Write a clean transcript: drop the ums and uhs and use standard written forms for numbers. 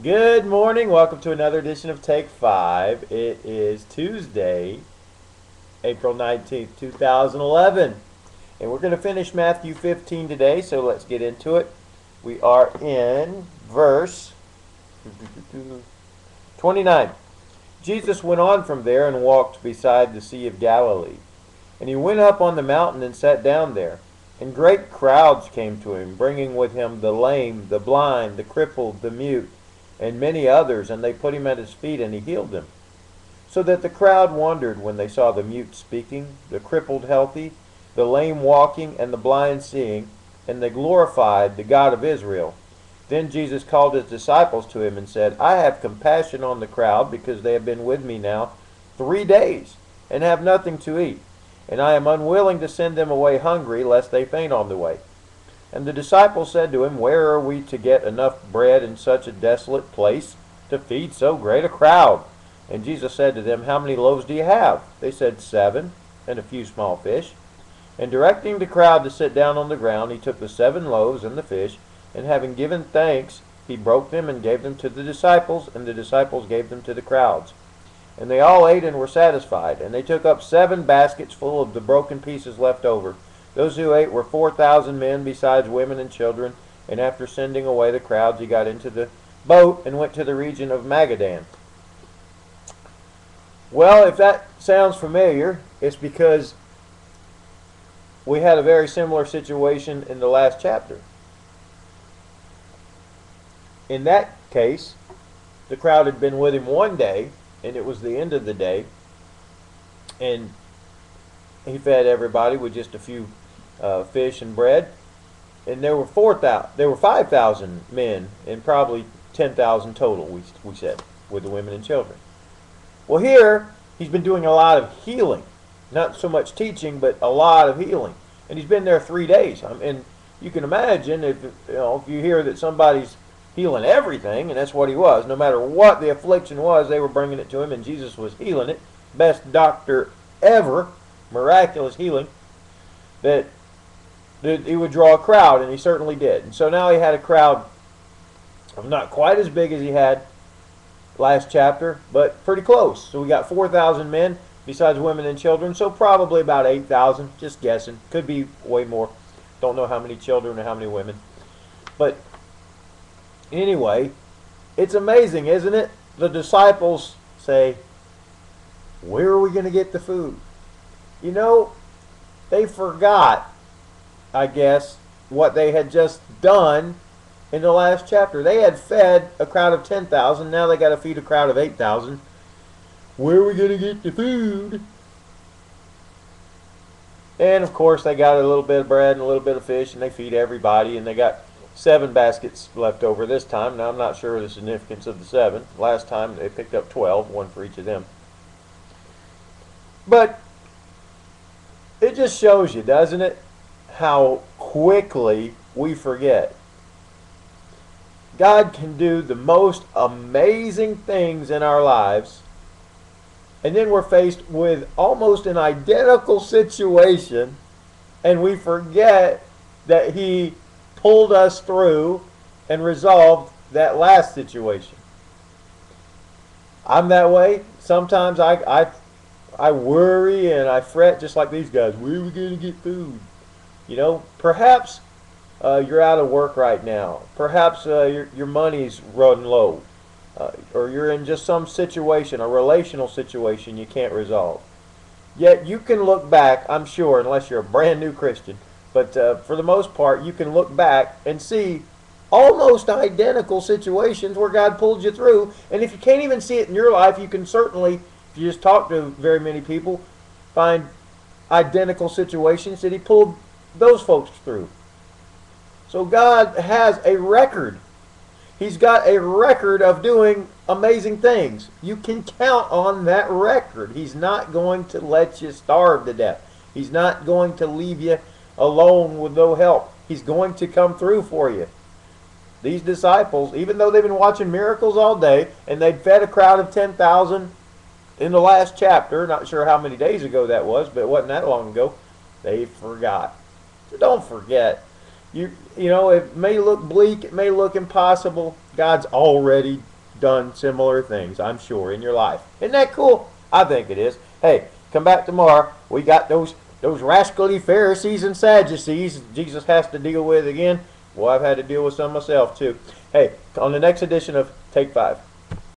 Good morning. Welcome to another edition of Take 5. It is Tuesday, April 19th, 2011. And we're going to finish Matthew 15 today, so let's get into it. We are in verse 29. Jesus went on from there and walked beside the Sea of Galilee. And he went up on the mountain and sat down there. And great crowds came to him, bringing with him the lame, the blind, the crippled, the mute, and many others, and they put him at his feet, and he healed them. So that the crowd wondered when they saw the mute speaking, the crippled healthy, the lame walking, and the blind seeing, and they glorified the God of Israel. Then Jesus called his disciples to him and said, I have compassion on the crowd, because they have been with me now 3 days, and have nothing to eat. And I am unwilling to send them away hungry, lest they faint on the way. And the disciples said to him, Where are we to get enough bread in such a desolate place to feed so great a crowd? And Jesus said to them, How many loaves do you have? They said, 7, and a few small fish. And directing the crowd to sit down on the ground, he took the 7 loaves and the fish, and having given thanks, he broke them and gave them to the disciples, and the disciples gave them to the crowds. And they all ate and were satisfied. And they took up 7 baskets full of the broken pieces left over. Those who ate were 4,000 men, besides women and children. And after sending away the crowds, he got into the boat and went to the region of Magadan. Well, if that sounds familiar, it's because we had a very similar situation in the last chapter. In that case, the crowd had been with him one day, and it was the end of the day, and he fed everybody with just a few fish and bread. And there were 5,000 men, and probably 10,000 total, we said, with the women and children. Well, here he's been doing a lot of healing, not so much teaching, but a lot of healing. And he's been there 3 days. And you can imagine if you hear that somebody's healing everything, and that's what he was. No matter what the affliction was, they were bringing it to him, and Jesus was healing it. Best doctor ever, miraculous healing. That he would draw a crowd, and he certainly did. And so now he had a crowd of not quite as big as he had last chapter, but pretty close. So we got 4,000 men, besides women and children, so probably about 8,000, just guessing. Could be way more. Don't know how many children or how many women. But anyway, it's amazing, isn't it? The disciples say, where are we going to get the food? You know, they forgot, I guess, what they had just done in the last chapter. They had fed a crowd of 10,000. Now they got to feed a crowd of 8,000. Where are we going to get the food? And, of course, they got a little bit of bread and a little bit of fish, and they feed everybody, and they got 7 baskets left over this time. Now, I'm not sure of the significance of the 7. Last time, they picked up 12, one for each of them. But it just shows you, doesn't it, how quickly we forget. God can do the most amazing things in our lives, and then we're faced with almost an identical situation, and we forget that He pulled us through and resolved that last situation. I'm that way. Sometimes I worry and I fret just like these guys. Where are we going to get food? You know, perhaps you're out of work right now. Perhaps your money's running low. Or you're in just some situation, a relational situation you can't resolve. Yet you can look back, I'm sure, unless you're a brand new Christian, but for the most part, you can look back and see almost identical situations where God pulled you through. And if you can't even see it in your life, you can certainly, if you just talk to very many people, find identical situations that He pulled those folks through. So God has a record. He's got a record of doing amazing things. You can count on that record. He's not going to let you starve to death. He's not going to leave you alone with no help. He's going to come through for you. These disciples, even though they've been watching miracles all day, and they'd fed a crowd of 10,000 in the last chapter, not sure how many days ago that was, but it wasn't that long ago, they forgot. So don't forget. You know, it may look bleak, it may look impossible. God's already done similar things, I'm sure, in your life. Isn't that cool? I think it is. Hey, come back tomorrow. We got those rascally Pharisees and Sadducees Jesus has to deal with again. Well, I've had to deal with some myself too. Hey, on the next edition of Take 5.